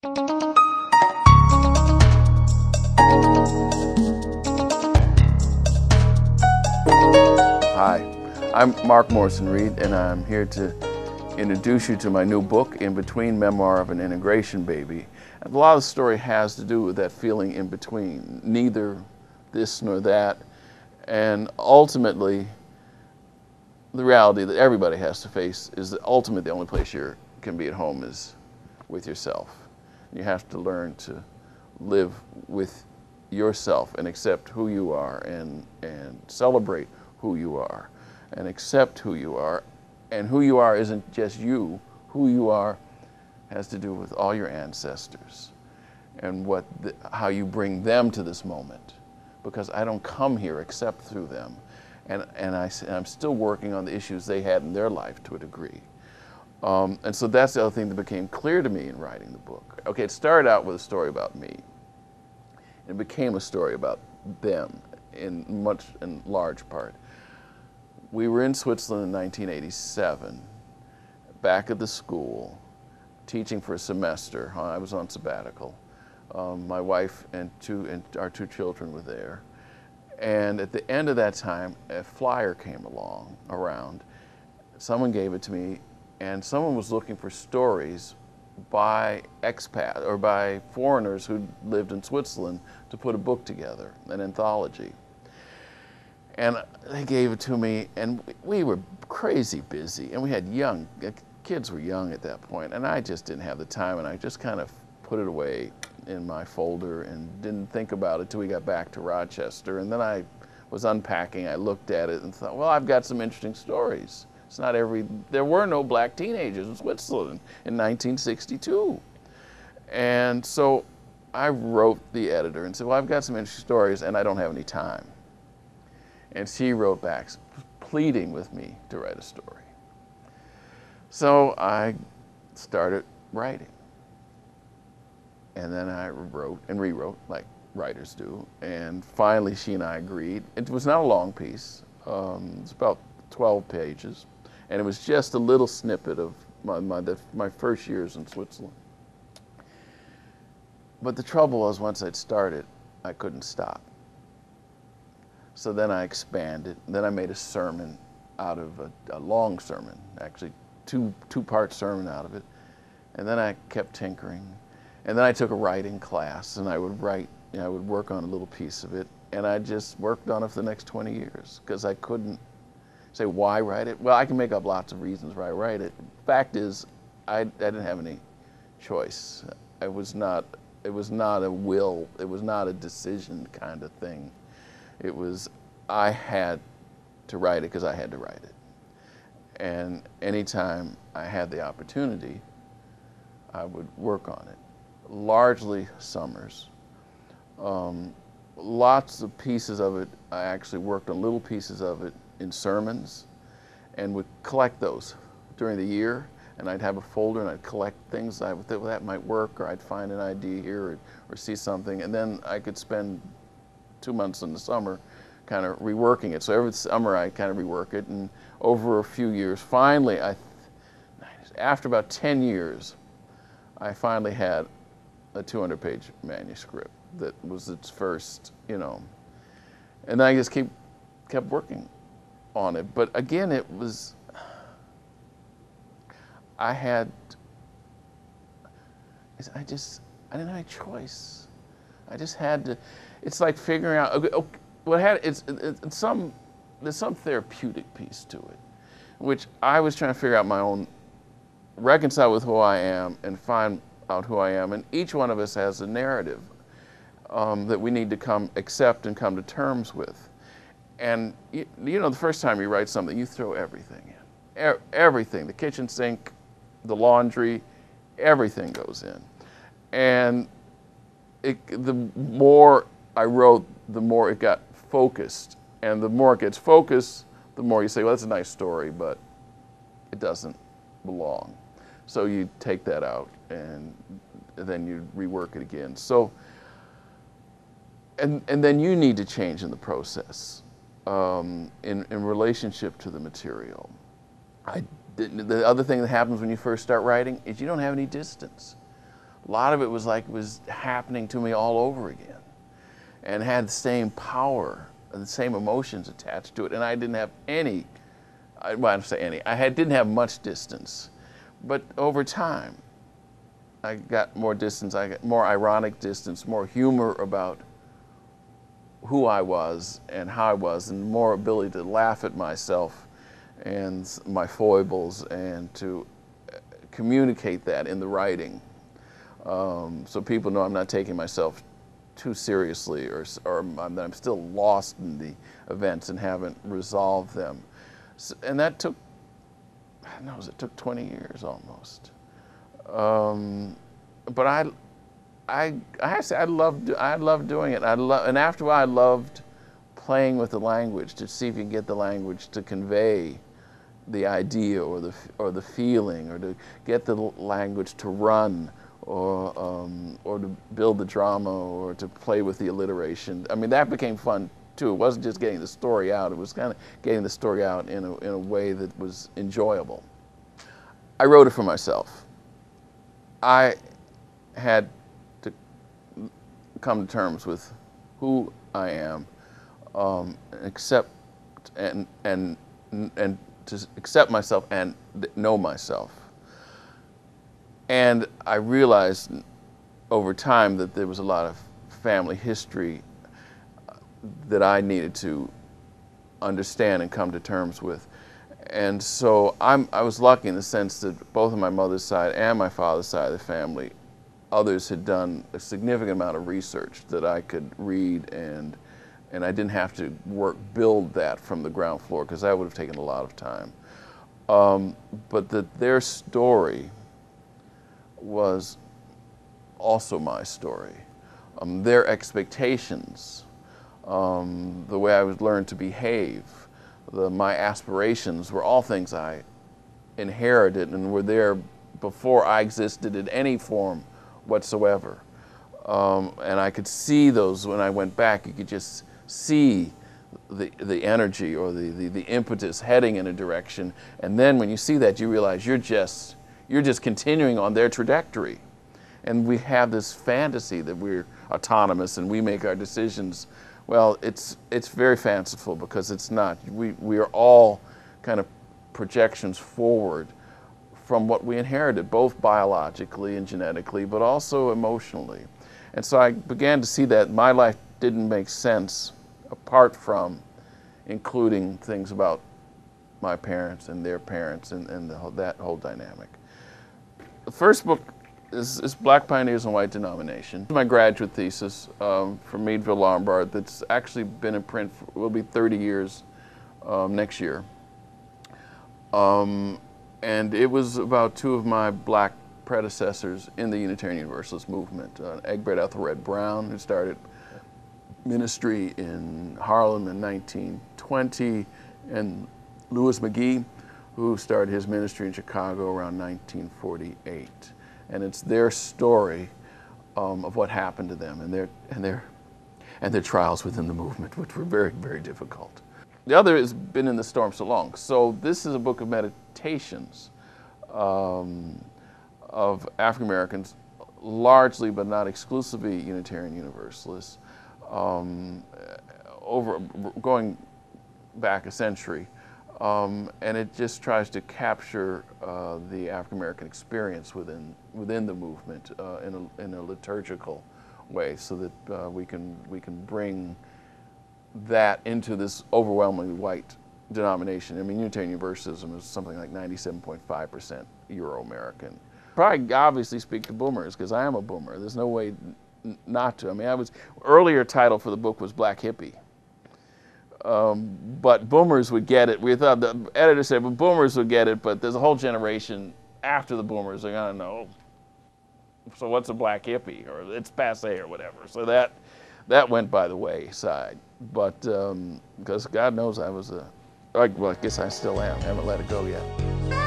Hi, I'm Mark Morrison-Reed, and I'm here to introduce you to my new book, In Between-Memoir of an Integration Baby. And a lot of the story has to do with that feeling in between, neither this nor that, and ultimately, the reality that everybody has to face is that ultimately the only place you can be at home is with yourself. You have to learn to live with yourself and accept who you are and celebrate who you are and accept who you are. And who you are isn't just you. Who you are has to do with all your ancestors and how you bring them to this moment. Because I don't come here except through them. And I'm still working on the issues they had in their life to a degree. And so that's the other thing that became clear to me in writing the book. Okay, it started out with a story about me. It became a story about them in large part. We were in Switzerland in 1987, back at the school, teaching for a semester. I was on sabbatical. My wife and our two children were there. And at the end of that time, a flyer came around. Someone gave it to me, and someone was looking for stories by expat or by foreigners who lived in Switzerland to put a book together, an anthology. And they gave it to me, and we were crazy busy, and we had kids were young at that point, and I just didn't have the time, and I just kind of put it away in my folder and didn't think about it till we got back to Rochester. And then I was unpacking, I looked at it and thought, well, I've got some interesting stories. There were no black teenagers in Switzerland in 1962. And so I wrote the editor and said, well, I've got some interesting stories and I don't have any time. And she wrote back, pleading with me to write a story. So I started writing. And then I wrote and rewrote, like writers do. And finally, she and I agreed. It was not a long piece. It's about 12 pages. And it was just a little snippet of my first years in Switzerland. But the trouble was, once I'd started, I couldn't stop. So then I expanded. Then I made a sermon out of a long sermon, actually two-part sermon out of it. And then I kept tinkering. And then I took a writing class, and I would write, I would work on a little piece of it, and I just worked on it for the next 20 years, because I couldn't say, why write it? Well, I can make up lots of reasons why I write it. Fact is, I didn't have any choice. It was not a will, it was not a decision kind of thing. It was, I had to write it because I had to write it. And anytime I had the opportunity, I would work on it. Largely summers. Lots of pieces of it, I actually worked on little pieces of it in sermons and would collect those during the year, and I'd have a folder and I'd collect things that might work, or I'd find an idea here or see something, and then I could spend 2 months in the summer kind of reworking it. So every summer I kind of rework it, and over a few years, finally, after about 10 years, I finally had a 200-page manuscript that was its first, and then I just kept working on it. But again, it was, I didn't have any choice. I just had to, it's like figuring out, there's some therapeutic piece to it, which I was trying to figure out my own, reconcile with who I am and find out who I am. And each one of us has a narrative that we need to accept and come to terms with. And the first time you write something, you throw everything in. Everything, the kitchen sink, the laundry, everything goes in. And the more I wrote, the more it got focused. And the more it gets focused, the more you say, well, that's a nice story, but it doesn't belong. So you take that out and then you rework it again. So, and then you need to change in the process in relationship to the material. The other thing that happens when you first start writing is you don't have any distance. a lot of it was like it was happening to me all over again, and had the same power and the same emotions attached to it. And I didn't have any, well, I don't say any, didn't have much distance. But over time, I got more distance, I got more ironic distance, more humor about who I was and how I was, and more ability to laugh at myself and my foibles, and to communicate that in the writing. So people know I'm not taking myself too seriously, or that I'm still lost in the events and haven't resolved them. So, and that took, I don't know, it took 20 years almost. But I have to say, I loved doing it. And after a while, I loved playing with the language to see if you can get the language to convey the idea or the feeling, or to get the language to run, or to build the drama, or to play with the alliteration. I mean, that became fun too. It wasn't just getting the story out. It was kind of getting the story out in a way that was enjoyable. I wrote it for myself. I had to come to terms with who I am, accept and to accept myself and know myself. And I realized over time that there was a lot of family history that I needed to understand and come to terms with. And so I was lucky in the sense that both on my mother's side and my father's side of the family, others had done a significant amount of research that I could read, and I didn't have to build that from the ground floor, because that would have taken a lot of time. But that their story was also my story. Their expectations, the way I was learned to behave, my aspirations were all things I inherited and were there before I existed in any form whatsoever. And I could see those when I went back. You could just see the energy or the impetus heading in a direction. And then when you see that, you realize you're just continuing on their trajectory. And we have this fantasy that we're autonomous and we make our decisions. Well, it's very fanciful, because it's not. We are all kind of projections forward from what we inherited, both biologically and genetically, but also emotionally. And so I began to see that my life didn't make sense apart from including things about my parents and their parents and that whole dynamic. The first book is Black Pioneers and White Denomination. My graduate thesis from Meadville Lombard that's actually been in print will be 30 years next year. And it was about two of my black predecessors in the Unitarian Universalist movement. Egbert Ethelred Brown, who started ministry in Harlem in 1920, and Louis McGee, who started his ministry in Chicago around 1948. And it's their story of what happened to them and their trials within the movement, which were very, very difficult. The other has been In the Storm So Long. So this is a book of meditations of African Americans, largely but not exclusively Unitarian Universalists, going back a century. And it just tries to capture the African American experience within the movement in a liturgical way, so that we can bring that into this overwhelmingly white denomination. I mean, Unitarian Universalism is something like 97.5% Euro-American. Probably obviously speak to boomers, because I am a boomer. There's no way not to. I mean, earlier title for the book was Black Hippie. But boomers would get it. We thought, the editor said, well, boomers would get it, but there's a whole generation after the boomers are gonna know, so what's a black hippie, or it's passé or whatever. So that went by the wayside. But because God knows I was well, I guess I still am. I haven't let it go yet.